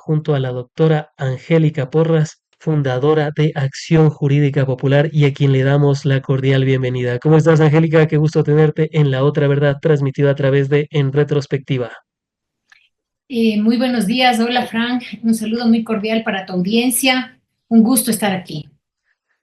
junto a la doctora Angélica Porras, fundadora de Acción Jurídica Popular y a quien le damos la cordial bienvenida. ¿Cómo estás, Angélica? Qué gusto tenerte en La Otra Verdad, transmitida a través de En Retrospectiva. Muy buenos días, hola Frank, un saludo muy cordial para tu audiencia, un gusto estar aquí.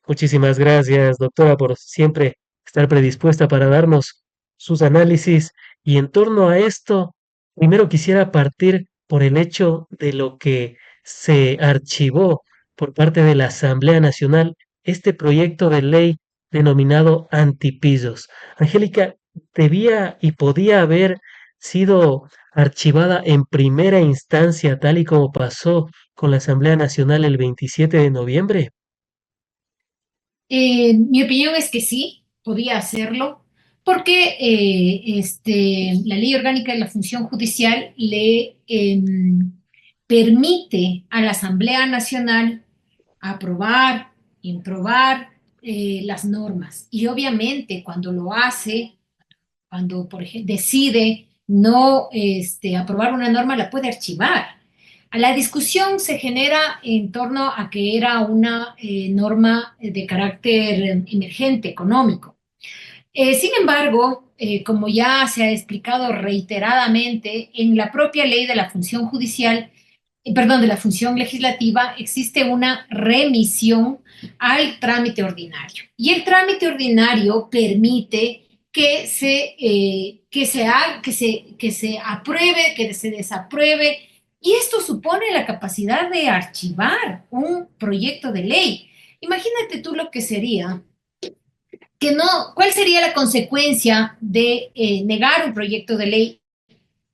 Muchísimas gracias, doctora, por siempre estar predispuesta para darnos sus análisis. Y en torno a esto, primero quisiera partir por el hecho de lo que se archivó por parte de la Asamblea Nacional, este proyecto de ley denominado antipisos. Angélica, debía y podía haber sido archivada en primera instancia, tal y como pasó con la Asamblea Nacional el 27 de noviembre. Mi opinión es que sí, podía hacerlo, porque la Ley Orgánica de la Función Judicial le permite a la Asamblea Nacional aprobar, improbar las normas. Y obviamente cuando lo hace, cuando, por ejemplo, decide no aprobar una norma, la puede archivar. A la discusión se genera en torno a que era una norma de carácter emergente, económico. Sin embargo, como ya se ha explicado reiteradamente, en la propia ley de la función judicial, perdón, de la función legislativa, existe una remisión al trámite ordinario. Y el trámite ordinario permite que se apruebe, que se desapruebe, y esto supone la capacidad de archivar un proyecto de ley. Imagínate tú lo que sería que no, ¿cuál sería la consecuencia de negar un proyecto de ley?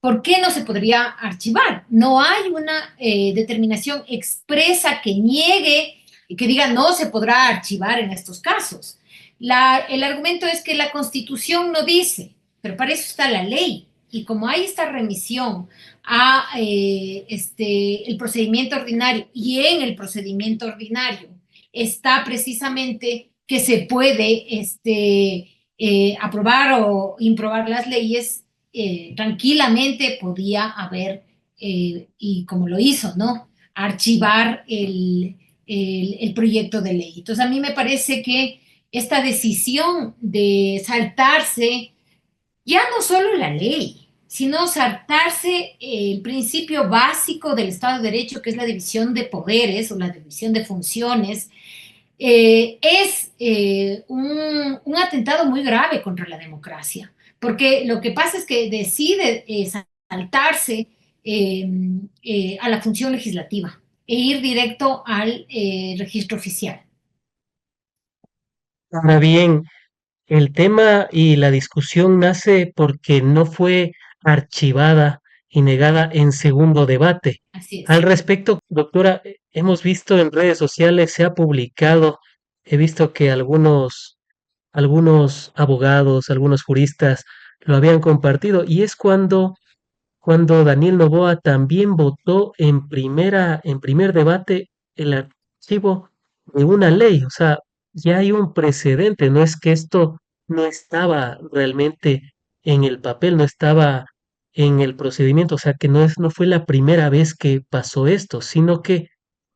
¿Por qué no se podría archivar? No hay una determinación expresa que niegue y que diga no se podrá archivar en estos casos. El argumento es que la Constitución no dice, pero para eso está la ley. Y como hay esta remisión a el procedimiento ordinario y en el procedimiento ordinario está precisamente que se puede aprobar o improbar las leyes, tranquilamente podía haber, y como lo hizo, ¿no? Archivar el proyecto de ley. Entonces, a mí me parece que esta decisión de saltarse ya no solo la ley, sino saltarse el principio básico del Estado de Derecho, que es la división de poderes o la división de funciones, es un atentado muy grave contra la democracia, porque lo que pasa es que decide saltarse a la función legislativa e ir directo al registro oficial. Ahora bien, el tema y la discusión nace porque no fue archivada y negada en segundo debate. Así Al es. respecto, doctora, hemos visto en redes sociales, se ha publicado, he visto que algunos abogados, algunos juristas lo habían compartido, y es cuando Daniel Noboa también votó en primer debate el archivo de una ley. O sea, ya hay un precedente, no es que esto no estaba realmente en el papel, no estaba en el procedimiento, o sea, que no fue la primera vez que pasó esto, sino que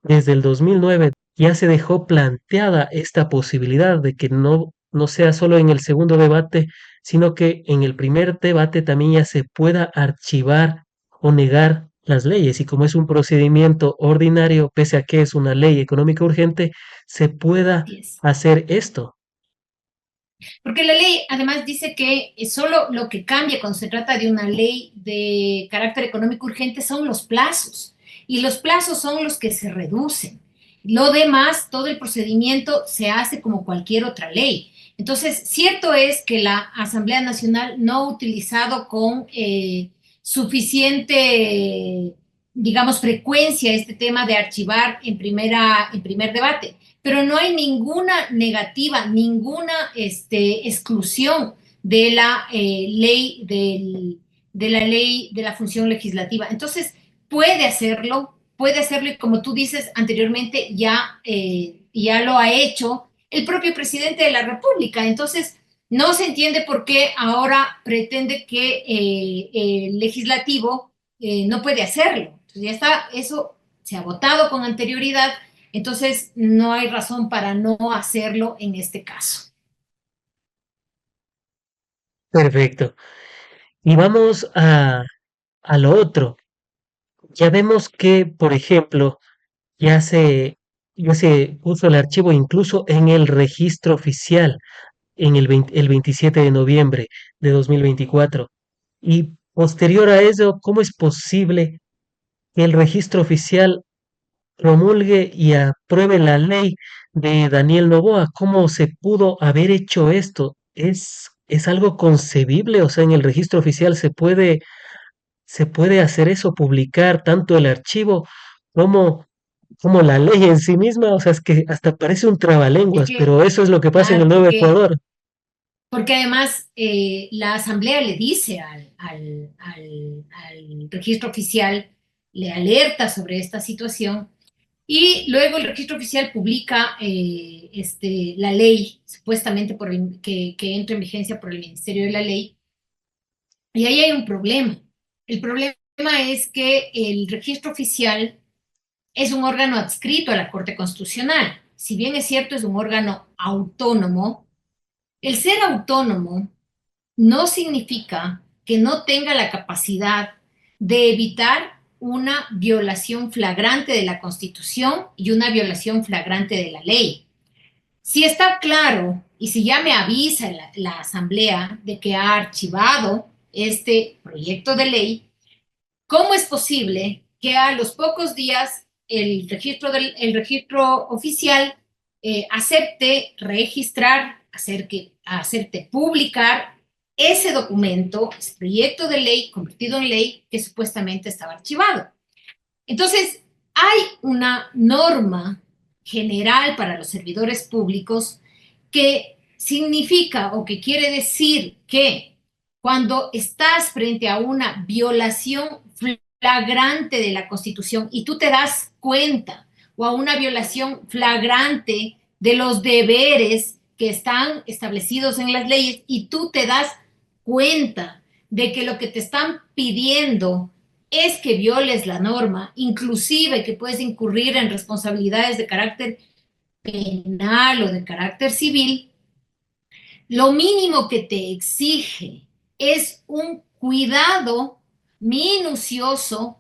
desde el 2009 ya se dejó planteada esta posibilidad de que no sea solo en el segundo debate, sino que en el primer debate también ya se pueda archivar o negar las leyes. Y como es un procedimiento ordinario, pese a que es una ley económica urgente, se pueda Así es. hacer esto. Porque la ley además dice que solo lo que cambia cuando se trata de una ley de carácter económico urgente son los plazos. Y los plazos son los que se reducen. Lo demás, todo el procedimiento se hace como cualquier otra ley. Entonces, cierto es que la Asamblea Nacional no ha utilizado con suficiente, digamos, frecuencia este tema de archivar en primer debate, pero no hay ninguna negativa, ninguna exclusión de la de la ley de la función legislativa. Entonces, puede hacerlo y como tú dices anteriormente, ya lo ha hecho el propio presidente de la República. Entonces, no se entiende por qué ahora pretende que el legislativo no puede hacerlo. Entonces, ya está, eso se ha votado con anterioridad, entonces no hay razón para no hacerlo en este caso. Perfecto. Y vamos a lo otro. Ya vemos que, por ejemplo, ya se, ya se puso el archivo incluso en el registro oficial en el 27 de noviembre de 2024. Y posterior a eso, ¿cómo es posible que el registro oficial promulgue y apruebe la ley de Daniel Noboa? ¿Cómo se pudo haber hecho esto? Es algo concebible? O sea, en el registro oficial se puede hacer eso, publicar tanto el archivo como, como la ley en sí misma. O sea, es que hasta parece un Es trabalenguas, que, pero eso es lo que pasa en el claro, Nuevo Ecuador. porque además la Asamblea le dice al registro oficial, le alerta sobre esta situación y luego el registro oficial publica la ley, supuestamente que entra en vigencia por el Ministerio de la Ley, y ahí hay un problema. El problema es que el registro oficial es un órgano adscrito a la Corte Constitucional. Si bien es cierto, es un órgano autónomo, el ser autónomo no significa que no tenga la capacidad de evitar una violación flagrante de la Constitución y una violación flagrante de la ley. Si está claro y si ya me avisa la Asamblea de que ha archivado este proyecto de ley, ¿cómo es posible que a los pocos días el registro oficial acepte registrar, hacerte publicar ese documento, ese proyecto de ley convertido en ley que supuestamente estaba archivado? Entonces, hay una norma general para los servidores públicos que significa o que quiere decir que cuando estás frente a una violación flagrante de la Constitución y tú te das cuenta, o a una violación flagrante de los deberes que están establecidos en las leyes y tú te das cuenta de que lo que te están pidiendo es que violes la norma, inclusive que puedes incurrir en responsabilidades de carácter penal o de carácter civil, lo mínimo que te exige es un cuidado minucioso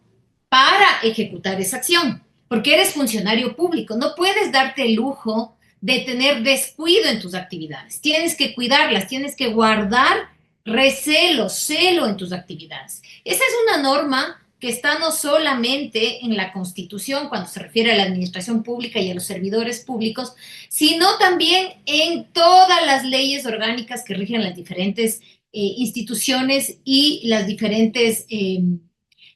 para ejecutar esa acción, porque eres funcionario público, no puedes darte el lujo de tener descuido en tus actividades, tienes que cuidarlas, tienes que guardar recelo, celo en tus actividades. Esa es una norma que está no solamente en la Constitución cuando se refiere a la administración pública y a los servidores públicos, sino también en todas las leyes orgánicas que rigen las diferentes instituciones y las diferentes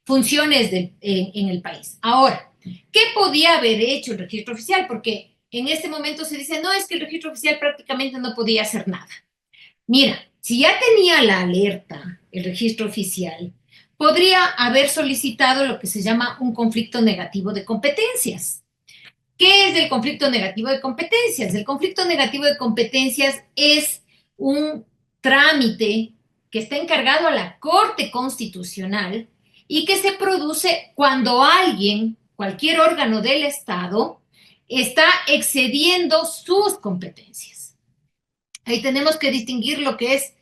funciones en el país. Ahora, ¿qué podía haber hecho el registro oficial? Porque en este momento se dice, no, es que el registro oficial prácticamente no podía hacer nada. Mira, si ya tenía la alerta el registro oficial, podría haber solicitado lo que se llama un conflicto negativo de competencias. ¿Qué es el conflicto negativo de competencias? El conflicto negativo de competencias es un trámite que está encargado a la Corte Constitucional y que se produce cuando alguien, cualquier órgano del Estado, está excediendo sus competencias. Ahí tenemos que distinguir lo que es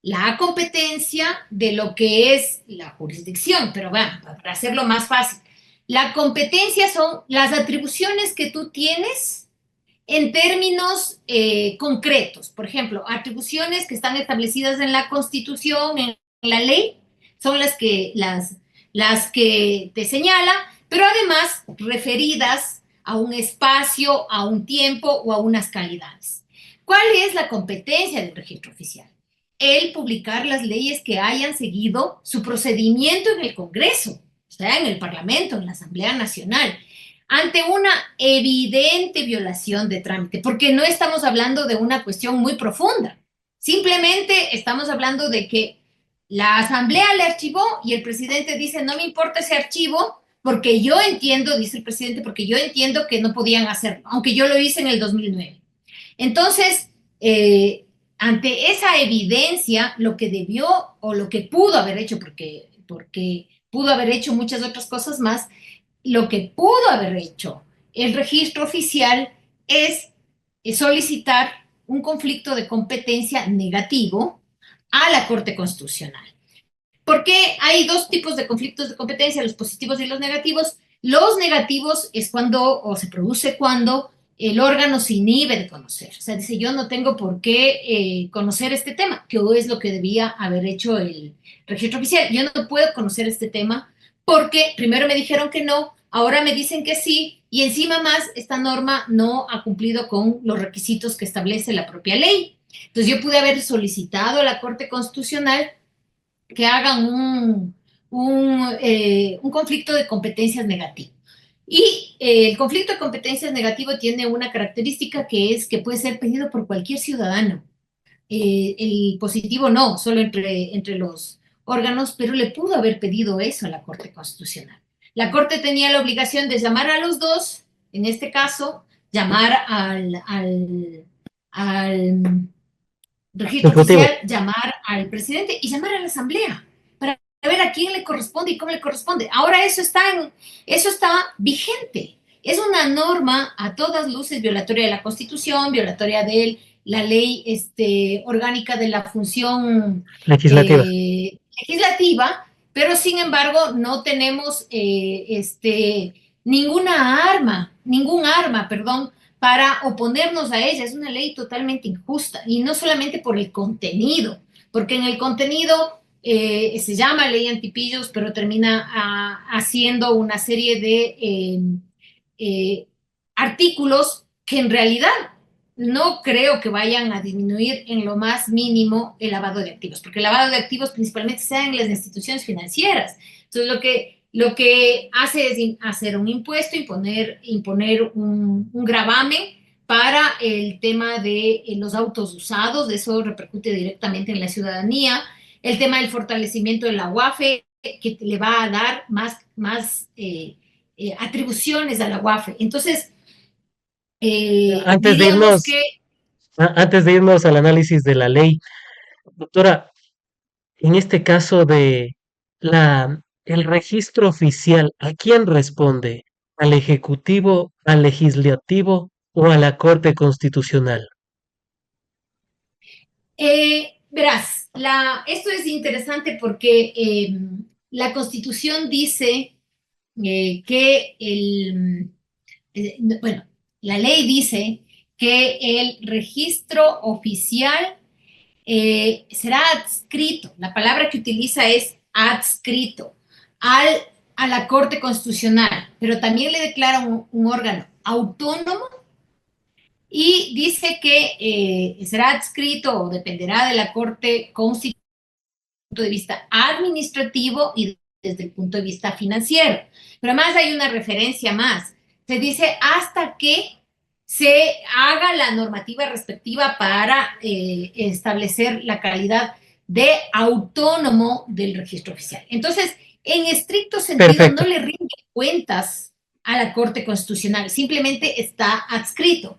la competencia de lo que es la jurisdicción, pero bueno, para hacerlo más fácil, la competencia son las atribuciones que tú tienes en términos concretos. Por ejemplo, atribuciones que están establecidas en la Constitución, en la ley, son las que te señala, pero además referidas a un espacio, a un tiempo o a unas calidades. ¿Cuál es la competencia del registro oficial? El publicar las leyes que hayan seguido su procedimiento en el Congreso, o sea, en el Parlamento, en la Asamblea Nacional, ante una evidente violación de trámite, porque no estamos hablando de una cuestión muy profunda, simplemente estamos hablando de que la Asamblea le archivó y el presidente dice, no me importa ese archivo, porque yo entiendo, dice el presidente, porque yo entiendo que no podían hacerlo, aunque yo lo hice en el 2009. Entonces, ante esa evidencia, lo que debió o lo que pudo haber hecho, porque pudo haber hecho muchas otras cosas más, lo que pudo haber hecho el registro oficial es solicitar un conflicto de competencia negativo a la Corte Constitucional. Porque hay dos tipos de conflictos de competencia, los positivos y los negativos. Los negativos es cuando, o se produce cuando, el órgano se inhibe de conocer. O sea, dice, yo no tengo por qué conocer este tema, que es lo que debía haber hecho el registro oficial. Yo no puedo conocer este tema porque primero me dijeron que no, ahora me dicen que sí, y encima más, esta norma no ha cumplido con los requisitos que establece la propia ley. Entonces yo pude haber solicitado a la Corte Constitucional que hagan un conflicto de competencias negativo. Y el conflicto de competencias negativo tiene una característica que es que puede ser pedido por cualquier ciudadano. El positivo no, solo entre los órganos, pero le pudo haber pedido eso a la Corte Constitucional. La Corte tenía la obligación de llamar a los dos, en este caso, llamar al registro Ejecutivo. oficial, llamar al presidente y llamar a la asamblea para ver a quién le corresponde y cómo le corresponde. Ahora eso está vigente. Es una norma a todas luces violatoria de la Constitución, violatoria de la ley orgánica de la función Legislativa. legislativa, pero sin embargo no tenemos ningún arma, perdón, para oponernos a ella. Es una ley totalmente injusta y no solamente por el contenido, porque en el contenido se llama ley antipillos, pero termina haciendo una serie de eh, artículos que en realidad no creo que vayan a disminuir en lo más mínimo el lavado de activos, porque el lavado de activos principalmente se da en las instituciones financieras. Entonces, lo que hace es hacer un impuesto, imponer un gravamen para el tema de los autos usados, eso repercute directamente en la ciudadanía. El tema del fortalecimiento de la UAFE, que le va a dar más atribuciones a la UAFE. Entonces, Antes de diríamos irnos, que antes de irnos al análisis de la ley, doctora, en este caso de el registro oficial, ¿a quién responde? ¿Al Ejecutivo, al Legislativo o a la Corte Constitucional? verás, esto es interesante porque la Constitución dice que bueno, la ley dice que el registro oficial será adscrito, la palabra que utiliza es adscrito al, a la Corte Constitucional, pero también le declara un órgano autónomo y dice que será adscrito o dependerá de la Corte Constitucional desde el punto de vista administrativo y desde el punto de vista financiero. Pero además hay una referencia más. Se dice hasta que se haga la normativa respectiva para establecer la calidad de autónomo del registro oficial. Entonces, en estricto sentido, Perfecto. no le rinde cuentas a la Corte Constitucional, simplemente está adscrito.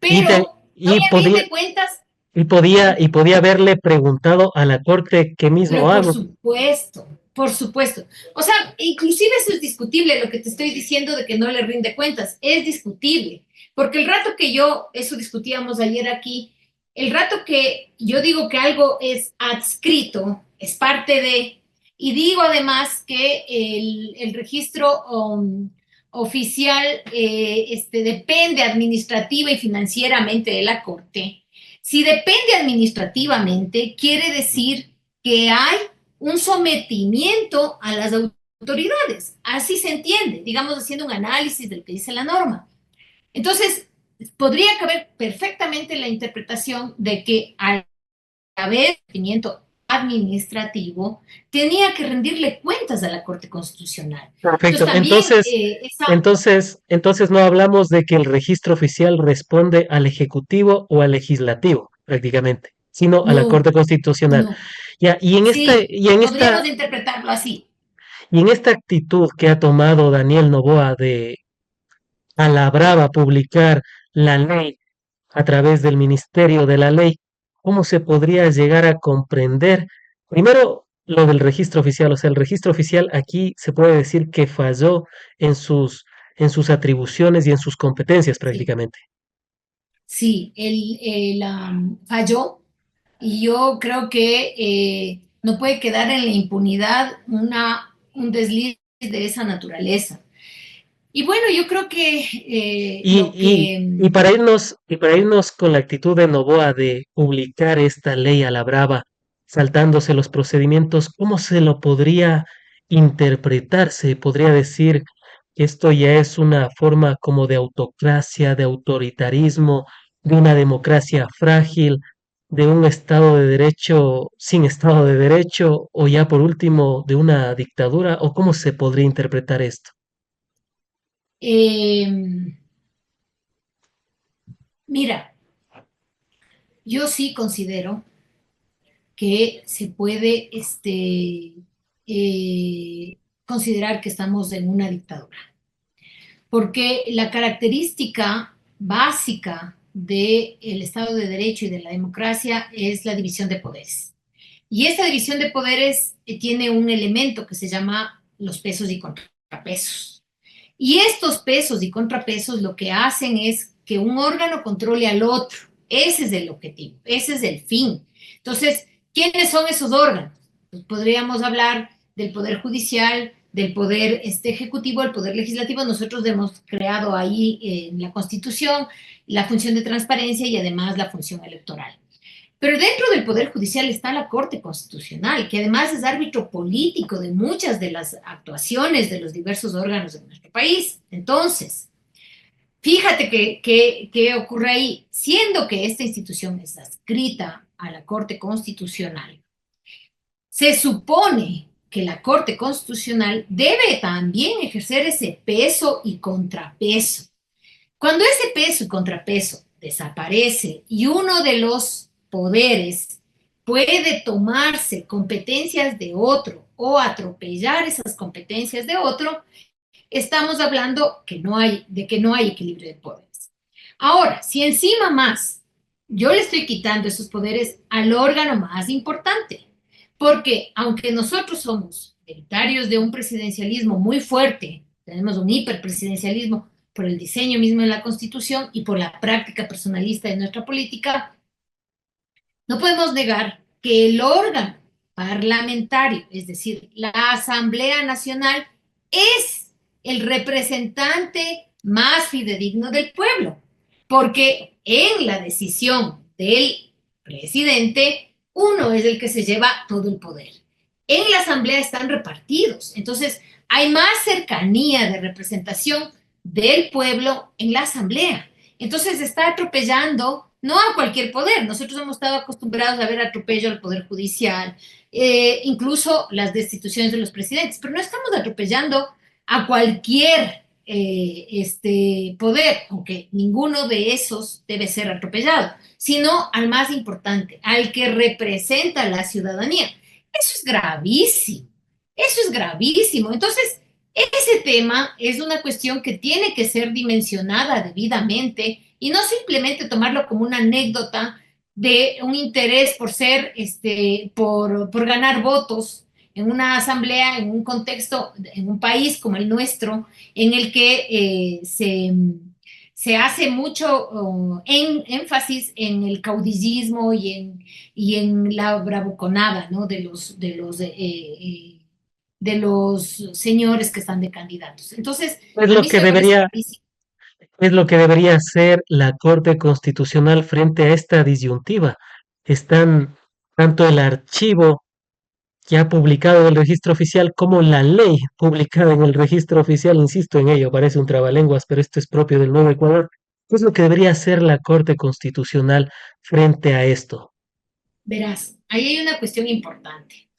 Y, Pero te- no y le podía, rinde cuentas, y podía haberle preguntado a la Corte qué mismo pero por hago. supuesto, por supuesto. O sea, inclusive eso es discutible, lo que te estoy diciendo de que no le rinde cuentas, es discutible. Porque el rato que eso discutíamos ayer aquí, el rato que yo digo que algo es adscrito, es parte de, y digo además que el registro oficial depende administrativa y financieramente de la Corte. Si depende administrativamente, quiere decir que hay un sometimiento a las autoridades. Así se entiende, digamos, haciendo un análisis de lo que dice la norma. Entonces, podría caber perfectamente la interpretación de que al haber sometimiento administrativo, tenía que rendirle cuentas a la Corte Constitucional. Entonces, Perfecto. también Entonces, entonces no hablamos de que el registro oficial responde al Ejecutivo o al Legislativo, prácticamente, sino a la no, Corte Constitucional. no. Ya, Sí, podríamos interpretarlo así. y en esta actitud que ha tomado Daniel Noboa de a la brava publicar la ley a través del Ministerio de la Ley, ¿cómo se podría llegar a comprender? Primero, lo del registro oficial. O sea, el registro oficial aquí se puede decir que falló en en sus atribuciones y en sus competencias Sí, prácticamente. sí, falló y yo creo que no puede quedar en la impunidad un desliz de esa naturaleza. Y bueno, yo creo que lo que Y para irnos con la actitud de Noboa de publicar esta ley a la brava, saltándose los procedimientos, ¿cómo se lo podría interpretar? Se podría decir que esto ya es una forma como de autocracia, de autoritarismo, de una democracia frágil, de un Estado de Derecho sin Estado de Derecho, o ya por último, de una dictadura, ¿o cómo se podría interpretar esto? eh, mira, yo sí considero que se puede considerar que estamos en una dictadura, porque la característica básica del Estado de Derecho y de la democracia es la división de poderes. Y esta división de poderes tiene un elemento que se llama los pesos y contrapesos. Y estos pesos y contrapesos lo que hacen es que un órgano controle al otro. Ese es el objetivo, ese es el fin. Entonces, ¿quiénes son esos órganos? Pues podríamos hablar del Poder Judicial, del Poder Ejecutivo, del Poder Legislativo. Nosotros hemos creado ahí en la Constitución la función de transparencia y además la función electoral. Pero dentro del Poder Judicial está la Corte Constitucional, que además es árbitro político de muchas de las actuaciones de los diversos órganos de nuestro país. Entonces, fíjate que ocurre ahí, siendo que esta institución es adscrita a la Corte Constitucional, se supone que la Corte Constitucional debe también ejercer ese peso y contrapeso. Cuando ese peso y contrapeso desaparece y uno de los poderes puede tomarse competencias de otro o atropellar esas competencias de otro, estamos hablando de que no hay equilibrio de poderes. Ahora, si encima más yo le estoy quitando esos poderes al órgano más importante, porque aunque nosotros somos hereditarios de un presidencialismo muy fuerte, tenemos un hiperpresidencialismo por el diseño mismo de la Constitución y por la práctica personalista de nuestra política, no podemos negar que el órgano parlamentario, es decir, la Asamblea Nacional, es el representante más fidedigno del pueblo, porque en la decisión del presidente, uno es el que se lleva todo el poder. En la Asamblea están repartidos, entonces hay más cercanía de representación del pueblo en la Asamblea. Entonces está atropellando no a cualquier poder. Nosotros hemos estado acostumbrados a ver atropello al Poder Judicial, incluso las destituciones de los presidentes, pero no estamos atropellando a cualquier poder, aunque ninguno de esos debe ser atropellado, sino al más importante, al que representa a la ciudadanía. Eso es gravísimo, eso es gravísimo. Entonces, ese tema es una cuestión que tiene que ser dimensionada debidamente y no simplemente tomarlo como una anécdota de un interés por ser, por ganar votos en una asamblea, en un contexto, en un país como el nuestro, en el que se hace mucho énfasis en el caudillismo y en la bravuconada, ¿no? De los señores que están de candidatos. Entonces, Es a lo mí sí que me parece debería gravísimo. Es lo que debería hacer la Corte Constitucional frente a esta disyuntiva. Están tanto el archivo ya publicado en el registro oficial como la ley publicada en el registro oficial. Insisto en ello, parece un trabalenguas, pero esto es propio del Nuevo Ecuador. ¿Qué es lo que debería hacer la Corte Constitucional frente a esto? Verás, ahí hay una cuestión importante.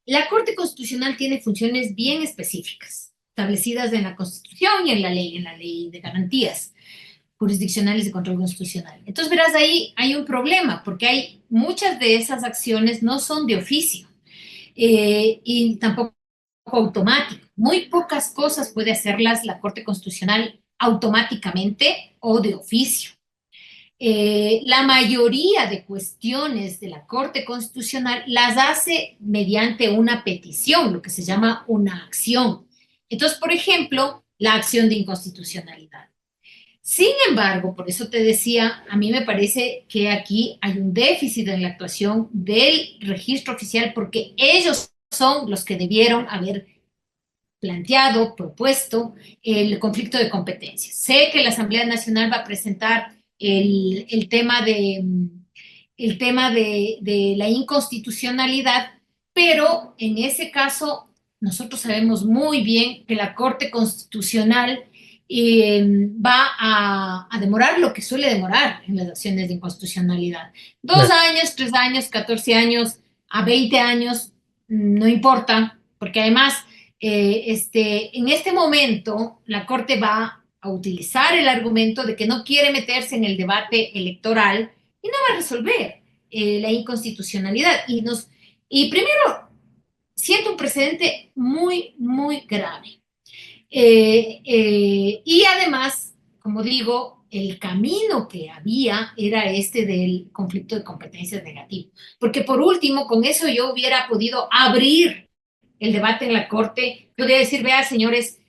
La Corte Constitucional tiene funciones bien específicas, establecidas en la Constitución y en la ley de garantías jurisdiccionales de control constitucional. Entonces, verás, ahí hay un problema, porque hay muchas de esas acciones no son de oficio y tampoco automático. Muy pocas cosas puede hacerlas la Corte Constitucional automáticamente o de oficio. La mayoría de cuestiones de la Corte Constitucional las hace mediante una petición, lo que se llama una acción. Entonces, por ejemplo, la acción de inconstitucionalidad. Sin embargo, por eso te decía, a mí me parece que aquí hay un déficit en la actuación del registro oficial porque ellos son los que debieron haber planteado, propuesto el conflicto de competencias. Sé que la Asamblea Nacional va a presentar el tema de la inconstitucionalidad, pero en ese caso nosotros sabemos muy bien que la Corte Constitucional va a demorar lo que suele demorar en las acciones de inconstitucionalidad. Dos Claro. años, 3 años, 14 años, a 20 años, no importa, porque además en este momento la Corte va a utilizar el argumento de que no quiere meterse en el debate electoral y no va a resolver la inconstitucionalidad. Y primero, siento un precedente muy, muy grave. Y además, como digo, el camino que había era este del conflicto de competencias negativo. Porque por último, con eso yo hubiera podido abrir el debate en la Corte, podría decir, vea, señores,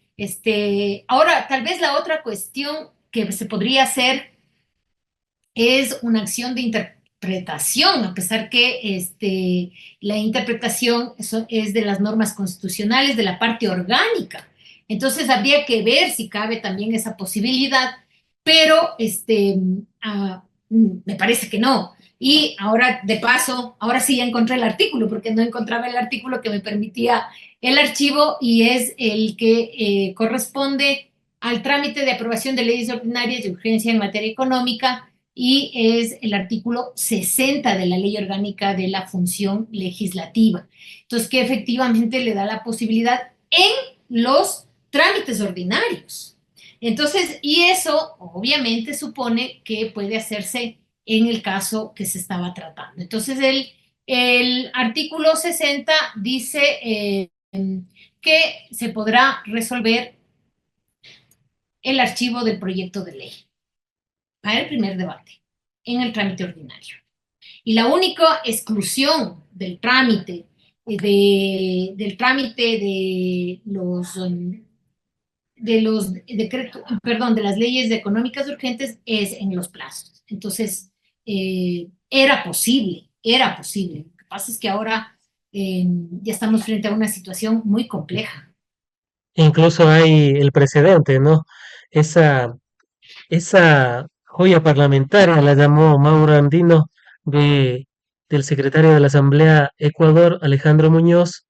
ahora tal vez la otra cuestión que se podría hacer es una acción de interpretación, a pesar que la interpretación es de las normas constitucionales, de la parte orgánica. Entonces habría que ver si cabe también esa posibilidad, pero me parece que no. Y ahora, de paso, ahora sí ya encontré el artículo, porque no encontraba el artículo que me permitía el archivo y es el que corresponde al trámite de aprobación de leyes ordinarias de urgencia en materia económica y es el artículo 60 de la Ley Orgánica de la Función Legislativa. Entonces, que efectivamente le da la posibilidad en los trámites ordinarios. Entonces, y eso obviamente supone que puede hacerse en el caso que se estaba tratando. Entonces, el artículo 60 dice que se podrá resolver el archivo del proyecto de ley para el primer debate en el trámite ordinario. Y la única exclusión del trámite de los decretos, perdón, de las leyes económicas urgentes es en los plazos. Entonces, era posible, era posible. Lo que pasa es que ahora ya estamos frente a una situación muy compleja. Incluso hay el precedente, ¿no? Esa, esa joya parlamentaria la llamó Mauro Andino de, del secretario de la Asamblea Ecuador, Alejandro Muñoz,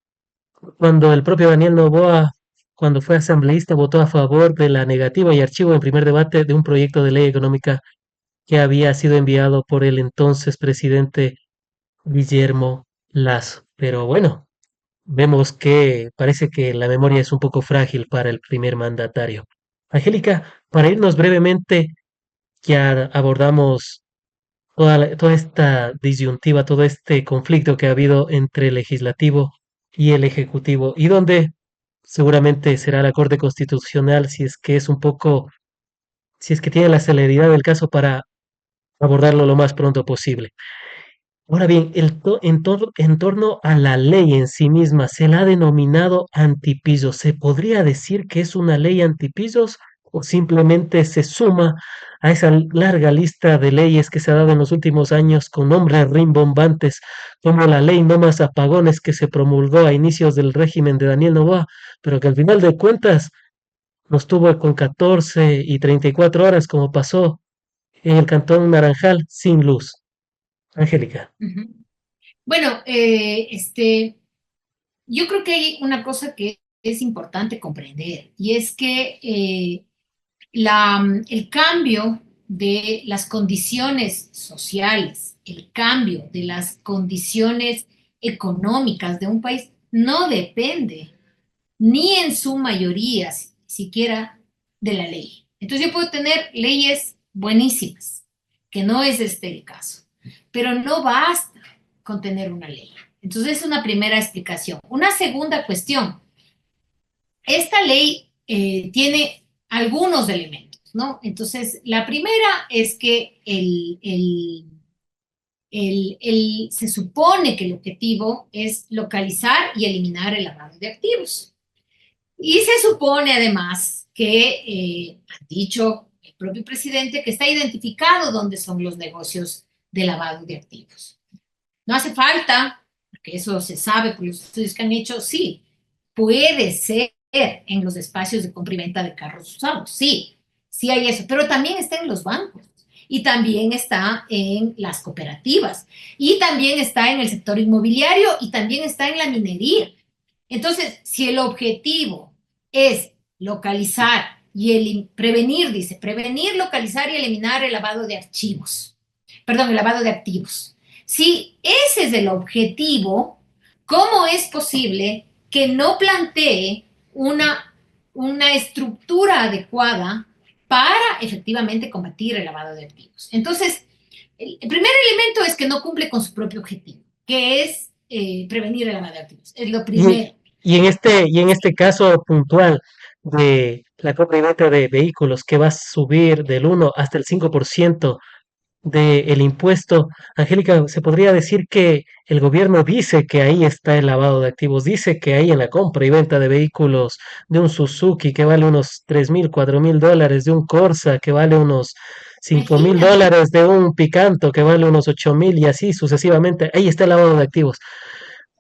cuando el propio Daniel Noboa, cuando fue asambleísta, votó a favor de la negativa y archivo en primer debate de un proyecto de ley económica que había sido enviado por el entonces presidente Guillermo Lasso. Pero bueno, vemos que parece que la memoria es un poco frágil para el primer mandatario. Angélica, para irnos brevemente, ya abordamos toda esta disyuntiva, todo este conflicto que ha habido entre el legislativo y el ejecutivo, y donde seguramente será la Corte Constitucional si es que es un poco, si es que tiene la celeridad del caso para abordarlo lo más pronto posible. Ahora bien, en torno a la ley en sí misma, se la ha denominado antipisos. ¿Se podría decir que es una ley antipisos o simplemente se suma a esa larga lista de leyes que se ha dado en los últimos años con nombres rimbombantes, como la ley no más apagones que se promulgó a inicios del régimen de Daniel Noboa, pero que al final de cuentas nos tuvo con 14 y 34 horas, como pasó en el Cantón Naranjal, sin luz? Angélica. Uh -huh. Bueno, yo creo que hay una cosa que es importante comprender y es que el cambio de las condiciones sociales, el cambio de las condiciones económicas de un país no depende ni en su mayoría siquiera de la ley. Entonces yo puedo tener leyes buenísimas, que no es este el caso, pero no basta con tener una ley. Entonces es una primera explicación. Una segunda cuestión, esta ley tiene algunos elementos. ¿no? Entonces, la primera es que se supone que el objetivo es localizar y eliminar el lavado de activos. Y se supone además que ha dicho el propio presidente que está identificado dónde son los negocios de lavado de activos. No hace falta, porque eso se sabe por los estudios que han hecho, sí, puede ser en los espacios de compra y venta de carros usados, sí, sí hay eso, pero también está en los bancos y también está en las cooperativas y también está en el sector inmobiliario y también está en la minería. Entonces, si el objetivo es localizar y prevenir, dice, prevenir, localizar y eliminar el lavado de archivos, perdón, el lavado de activos. Si ese es el objetivo, ¿cómo es posible que no plantee una estructura adecuada para efectivamente combatir el lavado de activos? Entonces, el primer elemento es que no cumple con su propio objetivo, que es prevenir el lavado de activos. Es lo Y, primero. y en este caso puntual de la compra y venta de vehículos que va a subir del 1 hasta el 5% del impuesto, Angélica, se podría decir que el gobierno dice que ahí está el lavado de activos, dice que ahí en la compra y venta de vehículos de un Suzuki que vale unos 3.000, 4.000 dólares, de un Corsa que vale unos 5.000 Imagínate. dólares, de un Picanto que vale unos 8.000 y así sucesivamente, ahí está el lavado de activos.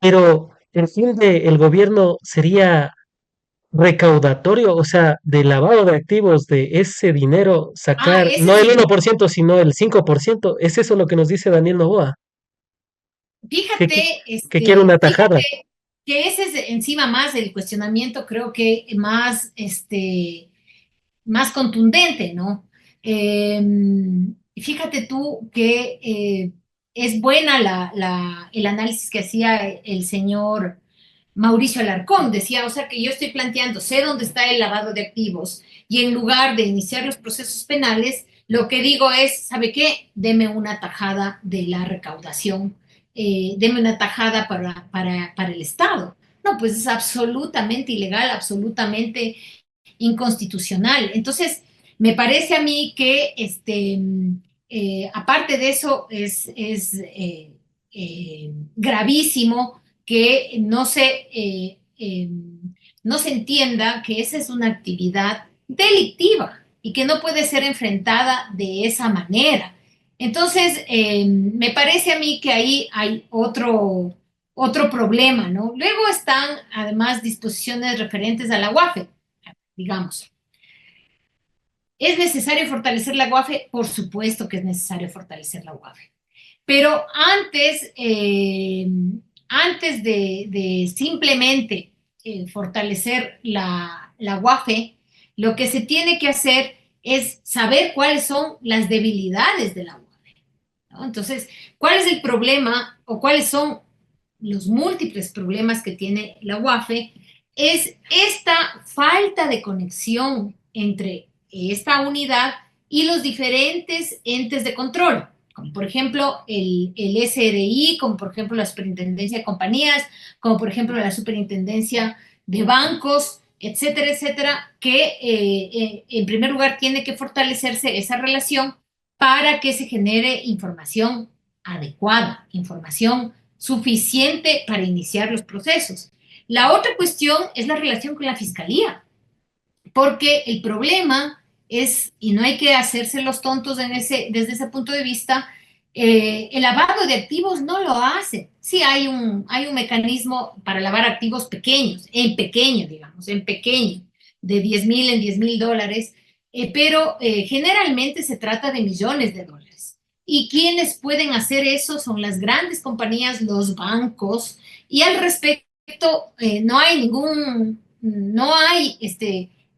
Pero el fin del gobierno sería recaudatorio, o sea, de lavado de activos de ese dinero, Ah, sacar ese no es el el. 1% sino el 5%. ¿Es eso lo que nos dice Daniel Noboa? Que, qui- que quiere una tajada. Fíjate que ese es encima más el cuestionamiento, creo que más, más contundente, ¿no? Eh, Fíjate tú que es buena el análisis que hacía el señor Mauricio Alarcón. Decía, o sea, que yo estoy planteando, sé dónde está el lavado de activos y en lugar de iniciar los procesos penales, lo que digo es, ¿sabe qué? Deme una tajada de la recaudación, deme una tajada para el Estado. No, pues es absolutamente ilegal, absolutamente inconstitucional. Entonces, me parece a mí que, aparte de eso, gravísimo que no se entienda que esa es una actividad delictiva y que no puede ser enfrentada de esa manera. Entonces, me parece a mí que ahí hay otro problema, ¿no? Luego están, además, disposiciones referentes a la UAFE, digamos. ¿Es necesario fortalecer la UAFE? Por supuesto que es necesario fortalecer la UAFE. Pero antes de simplemente fortalecer la UAFE, lo que se tiene que hacer es saber cuáles son las debilidades de la UAFE, ¿no? Entonces, ¿cuál es el problema o cuáles son los múltiples problemas que tiene la UAFE? Es esta falta de conexión entre esta unidad y los diferentes entes de control, como por ejemplo el SRI, como por ejemplo la Superintendencia de Compañías, como por ejemplo la Superintendencia de Bancos, etcétera, etcétera, que en primer lugar tiene que fortalecerse esa relación para que se genere información adecuada, información suficiente para iniciar los procesos. La otra cuestión es la relación con la fiscalía, porque el problema es, y no hay que hacerse los tontos desde ese punto de vista, el lavado de activos no lo hace. Sí hay un mecanismo para lavar activos pequeños, en pequeño, digamos, en pequeño, de 10.000 en 10.000 dólares, pero generalmente se trata de millones de dólares. Y quienes pueden hacer eso son las grandes compañías, los bancos, y al respecto no hay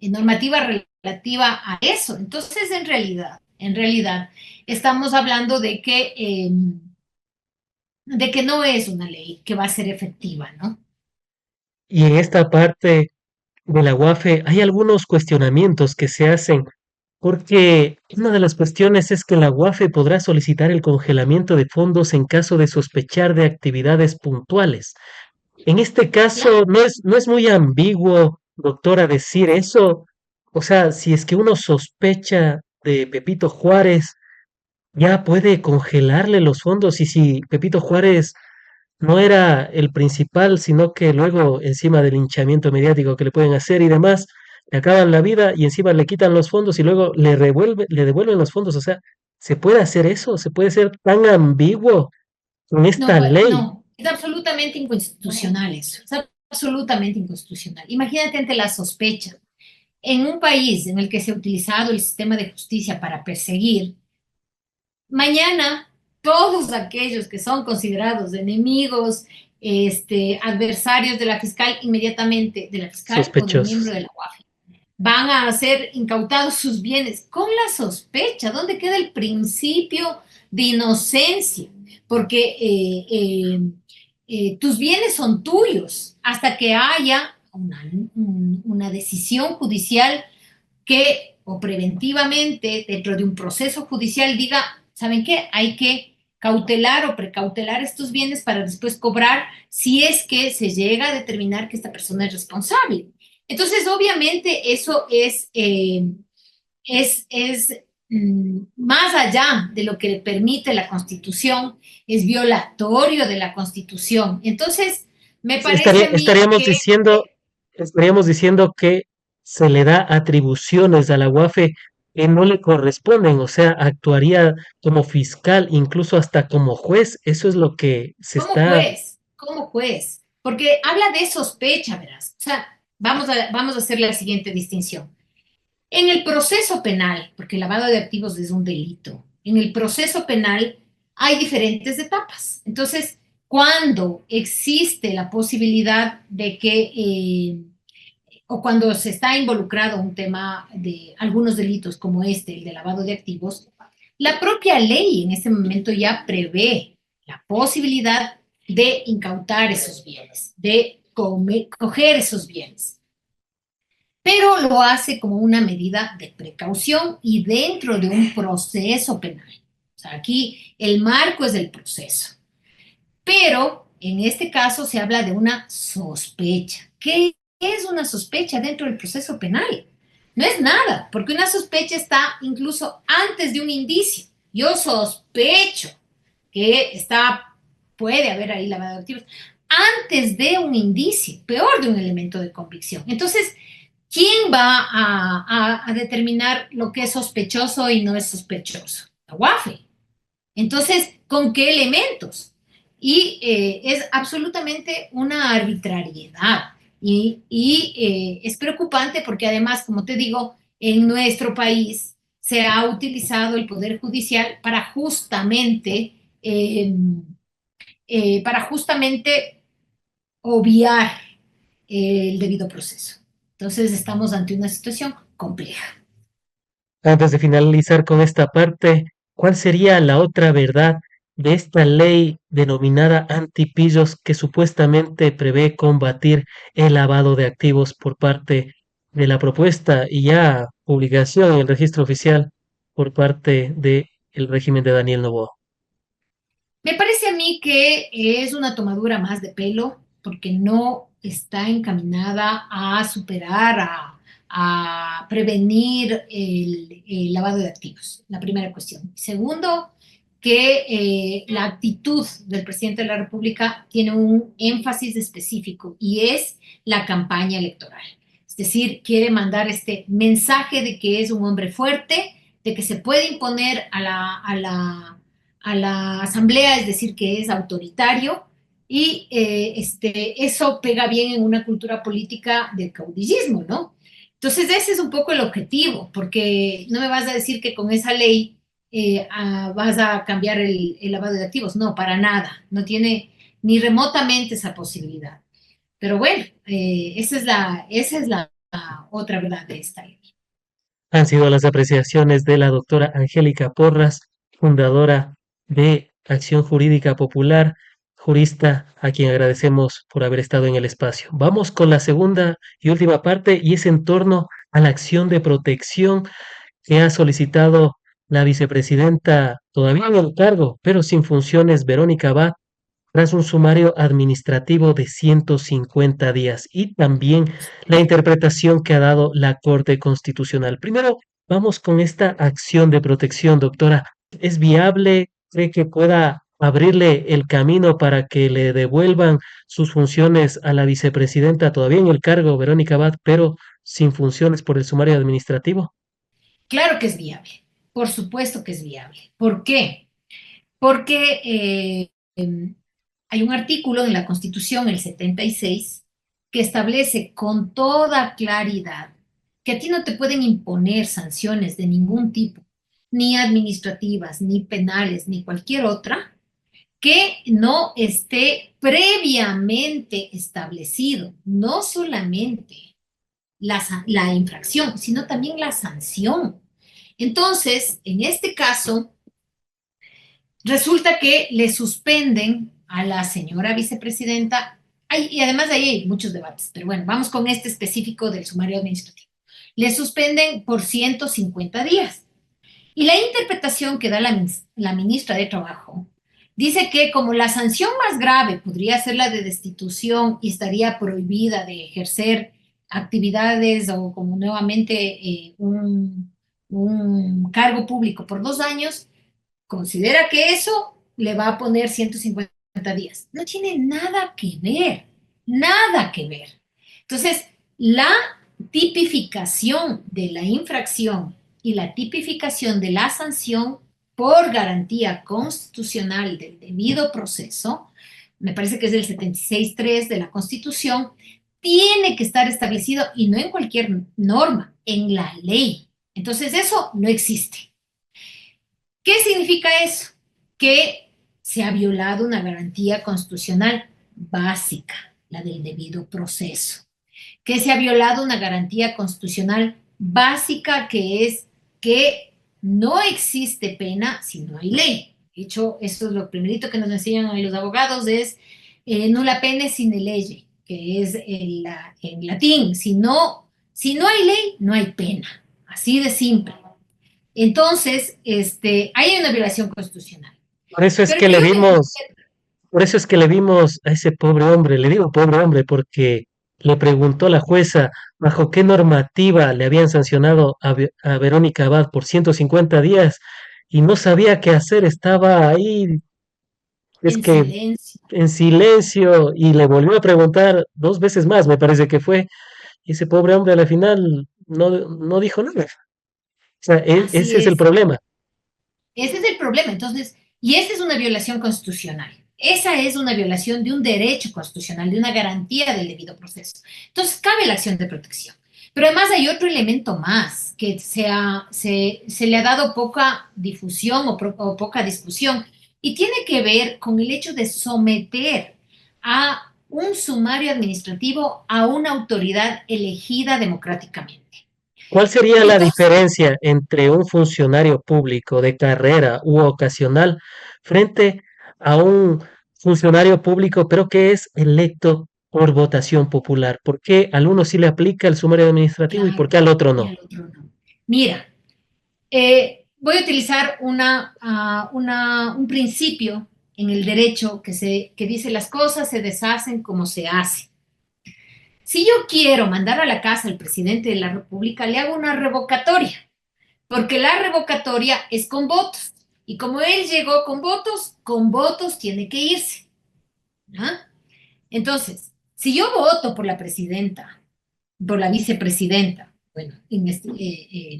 normativa relativa a eso. Entonces, en realidad, estamos hablando de que no es una ley que va a ser efectiva, ¿no? Y en esta parte de la UAFE hay algunos cuestionamientos que se hacen, porque una de las cuestiones es que la UAFE podrá solicitar el congelamiento de fondos en caso de sospechar de actividades puntuales. En este Claro. caso, no es muy ambiguo, doctora, decir eso, o sea, si es que uno sospecha de Pepito Juárez, ya puede congelarle los fondos y si Pepito Juárez no era el principal, sino que luego encima del linchamiento mediático que le pueden hacer y demás, le acaban la vida y encima le quitan los fondos y luego le devuelven los fondos. O sea, ¿se puede hacer eso? ¿Se puede ser tan ambiguo con esta No, ley? no, es absolutamente inconstitucional eso, es absolutamente inconstitucional. Imagínate ante la sospecha. En un país en el que se ha utilizado el sistema de justicia para perseguir, mañana todos aquellos que son considerados enemigos, adversarios de la fiscal, inmediatamente de la fiscal o del miembro Sospechosos. de la UAFI, van a ser incautados sus bienes con la sospecha. ¿Dónde queda el principio de inocencia? Porque tus bienes son tuyos hasta que haya una decisión judicial que, o preventivamente, dentro de un proceso judicial, diga, ¿saben qué? Hay que cautelar o precautelar estos bienes para después cobrar si es que se llega a determinar que esta persona es responsable. Entonces, obviamente, eso es más allá de lo que permite la Constitución, es violatorio de la Constitución. Entonces, me parece a mí Estaríamos que estaríamos diciendo que se le da atribuciones a la UAFE que no le corresponden, o sea, actuaría como fiscal, incluso hasta como juez. Eso es lo que se está. como juez, porque habla de sospecha, verás. O sea, vamos a hacer la siguiente distinción. En el proceso penal, porque el lavado de activos es un delito, en el proceso penal hay diferentes etapas. Entonces, cuando existe la posibilidad de que, o cuando se está involucrado un tema de algunos delitos como este, el de lavado de activos, la propia ley en ese momento ya prevé la posibilidad de incautar esos bienes, de coger esos bienes, pero lo hace como una medida de precaución y dentro de un proceso penal. O sea, aquí el marco es el proceso, pero en este caso se habla de una sospecha. ¿Qué es una sospecha dentro del proceso penal? No es nada, porque una sospecha está incluso antes de un indicio. Yo sospecho que puede haber ahí lavado de activos antes de un indicio, peor de un elemento de convicción. Entonces, ¿quién va a determinar lo que es sospechoso y no es sospechoso? La UAFE. Entonces, ¿con qué elementos? Y es absolutamente una arbitrariedad. Es preocupante porque además, como te digo, en nuestro país se ha utilizado el Poder Judicial para justamente obviar el debido proceso. Entonces, estamos ante una situación compleja. Antes de finalizar con esta parte, ¿cuál sería la otra verdad de esta ley denominada antipillos que supuestamente prevé combatir el lavado de activos por parte de la propuesta y ya publicación en el registro oficial por parte del régimen de Daniel Noboa? Me parece a mí que es una tomadura más de pelo porque no está encaminada a superar, a prevenir el lavado de activos, la primera cuestión. Segundo, que la actitud del presidente de la República tiene un énfasis específico y es la campaña electoral. Es decir, quiere mandar este mensaje de que es un hombre fuerte, de que se puede imponer a la asamblea, es decir, que es autoritario, y eso pega bien en una cultura política del caudillismo, ¿no? Entonces ese es un poco el objetivo, porque no me vas a decir que con esa ley vas a cambiar el lavado de activos, no, para nada, no tiene ni remotamente esa posibilidad. Pero bueno, esa es la otra verdad de esta ley. Han sido las apreciaciones de la doctora Angélica Porras, fundadora de Acción Jurídica Popular, jurista a quien agradecemos por haber estado en el espacio. Vamos con la segunda y última parte y es en torno a la acción de protección que ha solicitado la vicepresidenta todavía en el cargo, pero sin funciones, Verónica Abad, tras un sumario administrativo de 150 días y también la interpretación que ha dado la Corte Constitucional. Primero, vamos con esta acción de protección, doctora. ¿Es viable? ¿Cree que pueda abrirle el camino para que le devuelvan sus funciones a la vicepresidenta, todavía en el cargo, Verónica Abad, pero sin funciones por el sumario administrativo? Claro que es viable, por supuesto que es viable. ¿Por qué? Porque hay un artículo en la Constitución, el 76, que establece con toda claridad que a ti no te pueden imponer sanciones de ningún tipo, ni administrativas, ni penales, ni cualquier otra, que no esté previamente establecido, no solamente la infracción, sino también la sanción. Entonces, en este caso, resulta que le suspenden a la señora vicepresidenta, y además de ahí hay muchos debates, pero bueno, vamos con este específico del sumario administrativo. Le suspenden por 150 días. Y la interpretación que da la ministra de Trabajo dice que como la sanción más grave podría ser la de destitución y estaría prohibida de ejercer actividades o como nuevamente un cargo público por 2 años, considera que eso le va a poner 150 días. No tiene nada que ver, nada que ver. Entonces, la tipificación de la infracción y la tipificación de la sanción por garantía constitucional del debido proceso, me parece que es del 76.3 de la Constitución, tiene que estar establecido y no en cualquier norma, en la ley. Entonces, eso no existe. ¿Qué significa eso? Que se ha violado una garantía constitucional básica, la del debido proceso. Que se ha violado una garantía constitucional básica, que es que no existe pena si no hay ley. De hecho, esto es lo primerito que nos enseñan a los abogados, es nulla pena sine lege, que es en latín. Si no hay ley, no hay pena. Así de simple. Entonces, hay una violación constitucional. Por eso es Pero que yo le me... vimos Por eso es que le vimos a ese pobre hombre, le digo pobre hombre porque le preguntó la jueza bajo qué normativa le habían sancionado a Verónica Abad por 150 días y no sabía qué hacer, estaba ahí, es En que silencio. en silencio y le volvió a preguntar 2 veces más, me parece que fue, y ese pobre hombre a la final no dijo nada. O sea, Así ese es el es. problema. Ese es el problema. Entonces, y esa es una violación constitucional. Esa es una violación de un derecho constitucional, de una garantía del debido proceso. Entonces, cabe la acción de protección. Pero además hay otro elemento más que se le ha dado poca difusión o poca discusión y tiene que ver con el hecho de someter a un sumario administrativo a una autoridad elegida democráticamente. ¿Cuál sería la Entonces, diferencia entre un funcionario público de carrera u ocasional frente a un funcionario público, pero que es electo por votación popular? ¿Por qué al uno sí le aplica el sumario administrativo y por claro, qué al otro y no? al otro no. Mira, voy a utilizar un principio en el derecho que dice las cosas se deshacen como se hace. Si yo quiero mandar a la casa al presidente de la República, le hago una revocatoria, porque la revocatoria es con votos. Y como él llegó con votos tiene que irse. ¿Ah? Entonces, si yo voto por la presidenta, por la vicepresidenta, bueno,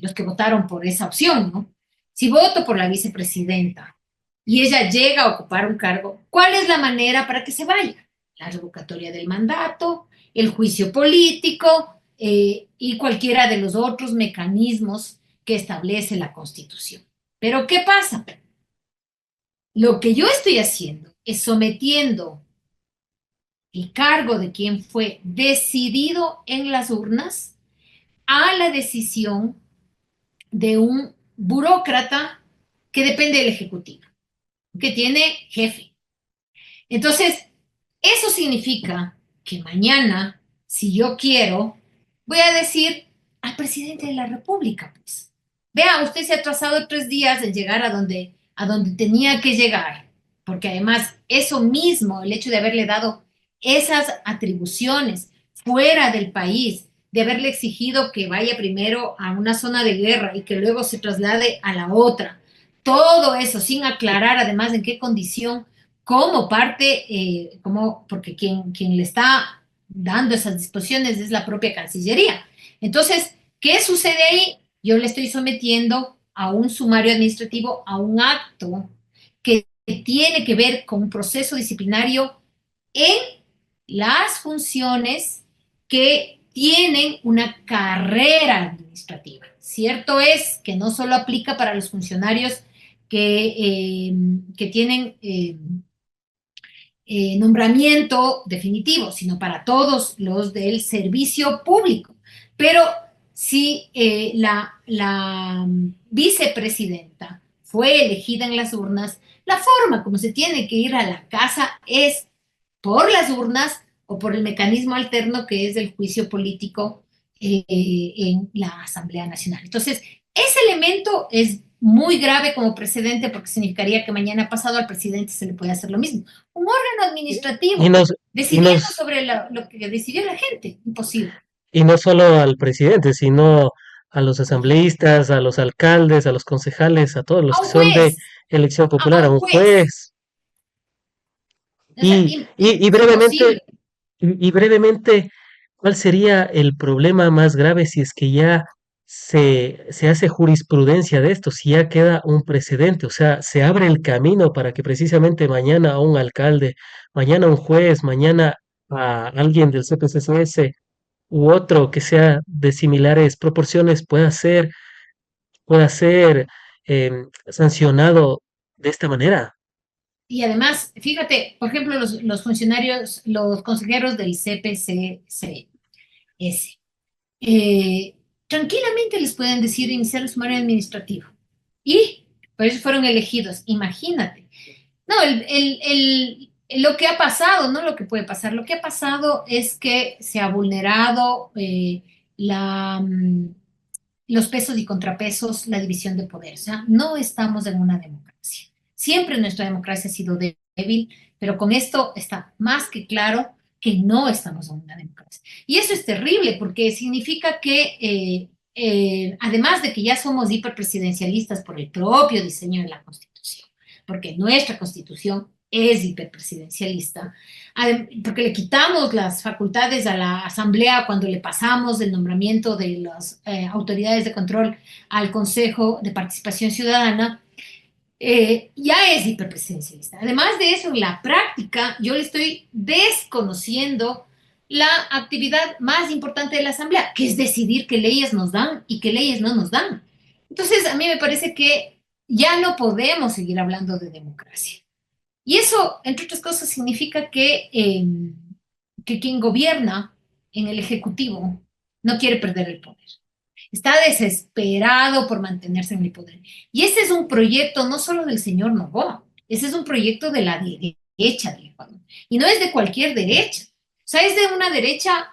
los que votaron por esa opción, ¿no? Si voto por la vicepresidenta y ella llega a ocupar un cargo, ¿cuál es la manera para que se vaya? La revocatoria del mandato, el juicio político y cualquiera de los otros mecanismos que establece la Constitución. Pero ¿qué pasa? Lo que yo estoy haciendo es sometiendo el cargo de quien fue decidido en las urnas a la decisión de un burócrata que depende del Ejecutivo, que tiene jefe. Entonces, eso significa que mañana, si yo quiero, voy a decir al presidente de la República, pues, vea, usted se ha atrasado 3 días en llegar a donde tenía que llegar. porque además eso mismo, el hecho de haberle dado esas atribuciones fuera del país, de haberle exigido que vaya primero a una zona de guerra y que luego se traslade a la otra, todo eso sin aclarar además en qué condición, como parte, porque quien le está dando esas disposiciones es la propia Cancillería. Entonces, ¿qué sucede ahí? Yo le estoy sometiendo a un sumario administrativo, a un acto que tiene que ver con un proceso disciplinario en las funciones que tienen una carrera administrativa. Cierto es que no solo aplica para los funcionarios que tienen nombramiento definitivo, sino para todos los del servicio público. Pero si la vicepresidenta fue elegida en las urnas, la forma como se tiene que ir a la casa es por las urnas o por el mecanismo alterno que es el juicio político en la Asamblea Nacional. Entonces, ese elemento es muy grave como precedente porque significaría que mañana pasado al presidente se le puede hacer lo mismo. Un órgano Y administrativo nos, y decidiendo nos, sobre lo que decidió la gente. Imposible. y no solo al presidente, sino a los asambleístas, a los alcaldes, a los concejales, a todos los A que un son de juez, elección a popular, a un un juez. juez. O sea, Y brevemente, imposible. y brevemente, ¿cuál sería el problema más grave si es que ya se hace jurisprudencia de esto, si ya queda un precedente? O sea, se abre el camino para que precisamente mañana a un alcalde, mañana a un juez, mañana a alguien del CPCCS u otro que sea de similares proporciones pueda ser sancionado de esta manera. Y además, fíjate, por ejemplo, los funcionarios, los consejeros del CPCCS, eh, tranquilamente les pueden decir iniciar el sumario administrativo. Y por eso fueron elegidos. Imagínate. No, lo que ha pasado, no lo que puede pasar, lo que ha pasado es que se ha vulnerado la, mm, los pesos y contrapesos, la división de poder. O sea, no estamos en una democracia. Siempre nuestra democracia ha sido débil, pero con esto está más que claro que no estamos en una democracia. Y eso es terrible porque significa que, además de que ya somos hiperpresidencialistas por el propio diseño de la Constitución, porque nuestra Constitución es hiperpresidencialista, porque le quitamos las facultades a la Asamblea cuando le pasamos el nombramiento de las autoridades de control al Consejo de Participación Ciudadana, ya es hiperpresidencialista. Además de eso, en la práctica, yo le estoy desconociendo la actividad más importante de la Asamblea, que es decidir qué leyes nos dan y qué leyes no nos dan. Entonces, a mí me parece que ya no podemos seguir hablando de democracia. Y eso, entre otras cosas, significa que quien gobierna en el Ejecutivo no quiere perder el poder. Está desesperado por mantenerse en el poder. Y ese es un proyecto no solo del señor Noboa, ese es un proyecto de la derecha del Ecuador. Y no es de cualquier derecha. O sea, es de una derecha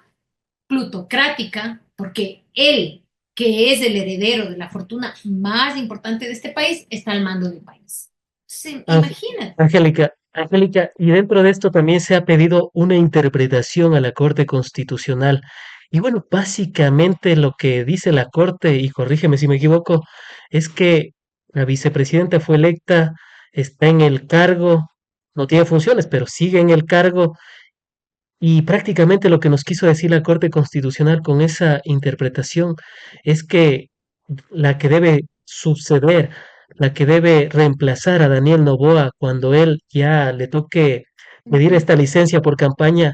plutocrática, porque él, que es el heredero de la fortuna más importante de este país, está al mando del país. Sí, Ángel- imagínate. Angélica, y dentro de esto también se ha pedido una interpretación a la Corte Constitucional. Y bueno, básicamente lo que dice la Corte, y corrígeme si me equivoco, es que la vicepresidenta fue electa, está en el cargo, no tiene funciones, pero sigue en el cargo, y prácticamente lo que nos quiso decir la Corte Constitucional con esa interpretación es que la que debe suceder, la que debe reemplazar a Daniel Noboa cuando él ya le toque pedir esta licencia por campaña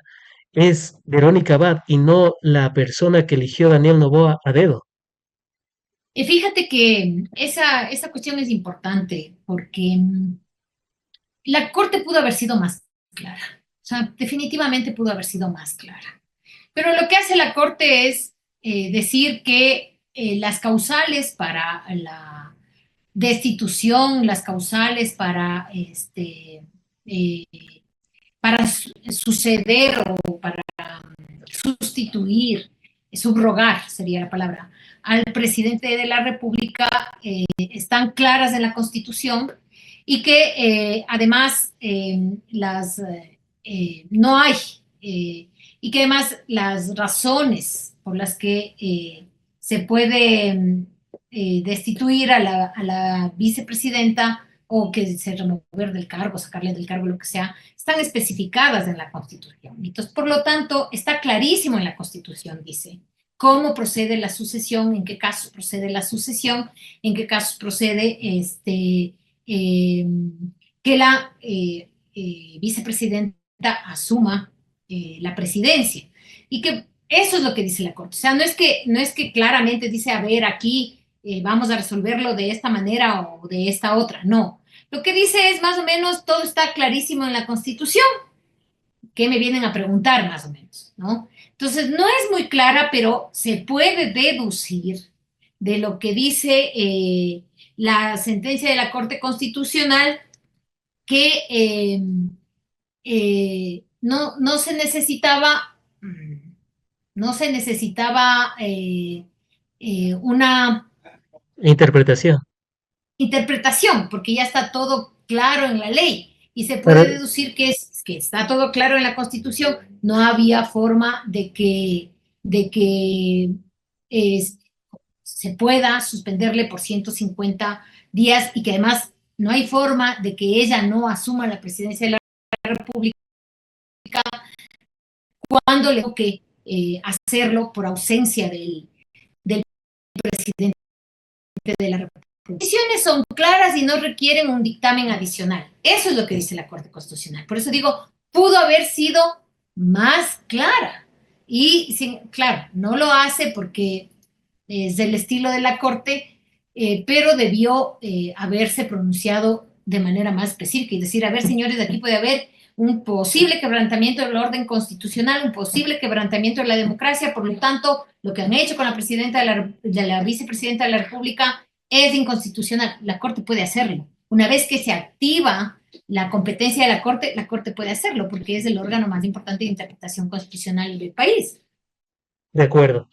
es Verónica Abad y no la persona que eligió Daniel Noboa a dedo. Y fíjate que esa cuestión es importante porque la Corte pudo haber sido más clara. O sea, definitivamente pudo haber sido más clara. Pero lo que hace la Corte es decir que las causales para la destitución, las causales eh, para suceder o para sustituir, subrogar sería la palabra, al presidente de la República están claras en la Constitución y que además no hay, eh, y que además las razones por las que se puede destituir a la vicepresidenta o que se remover del cargo, sacarle del cargo, lo que sea, están especificadas en la Constitución. Entonces, por lo tanto, está clarísimo en la Constitución, dice, cómo procede la sucesión, en qué casos procede la sucesión, en qué casos procede eh, que la vicepresidenta asuma la presidencia. Y que eso es lo que dice la Corte. O sea, no es que claramente dice, a ver, aquí vamos a resolverlo de esta manera o de esta otra. No. Lo que dice es más o menos, todo está clarísimo en la Constitución. ¿Qué me vienen a preguntar más o menos? ¿No? Entonces, no es muy clara, pero se puede deducir de lo que dice la sentencia de la Corte Constitucional que no se necesitaba, no se necesitaba una Interpretación. interpretación, porque ya está todo claro en la ley y se puede Pero deducir que está todo claro en la Constitución. No había forma de que eh, se pueda suspenderle por 150 días y que además no hay forma de que ella no asuma la presidencia de la República cuando le toque hacerlo por ausencia del presidente de la República. Las decisiones son claras y no requieren un dictamen adicional. Eso es lo que dice la Corte Constitucional. Por eso digo, pudo haber sido más clara. Y claro, no lo hace porque es del estilo de la Corte, pero debió haberse pronunciado de manera más específica y decir, a ver, señores, aquí puede haber un posible quebrantamiento del orden constitucional, un posible quebrantamiento de la democracia, por lo tanto, lo que han hecho con la presidenta de la vicepresidenta de la República es inconstitucional. La Corte puede hacerlo. Una vez que se activa la competencia de la Corte puede hacerlo porque es el órgano más importante de interpretación constitucional del país. de acuerdo.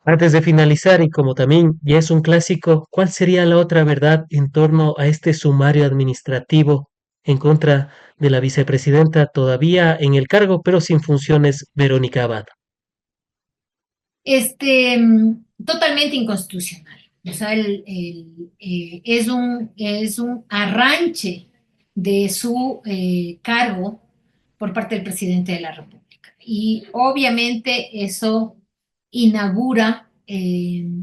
Antes de finalizar, y como también ya es un clásico, ¿cuál sería la otra verdad en torno a este sumario administrativo en contra de la vicepresidenta todavía en el cargo, pero sin funciones, Verónica Abad? Totalmente inconstitucional. O sea, es un arranche de su cargo por parte del presidente de la República. Y obviamente eso inaugura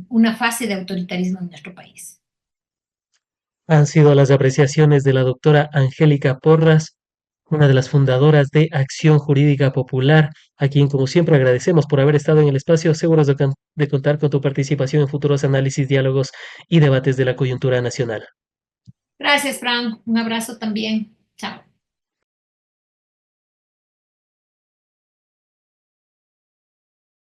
una fase de autoritarismo en nuestro país. Han sido las apreciaciones de la doctora Angélica Porras, una de las fundadoras de Acción Jurídica Popular, a quien como siempre agradecemos por haber estado en el espacio, seguros de contar con tu participación en futuros análisis, diálogos y debates de la coyuntura nacional. Gracias, Frank. Un abrazo también. Chao.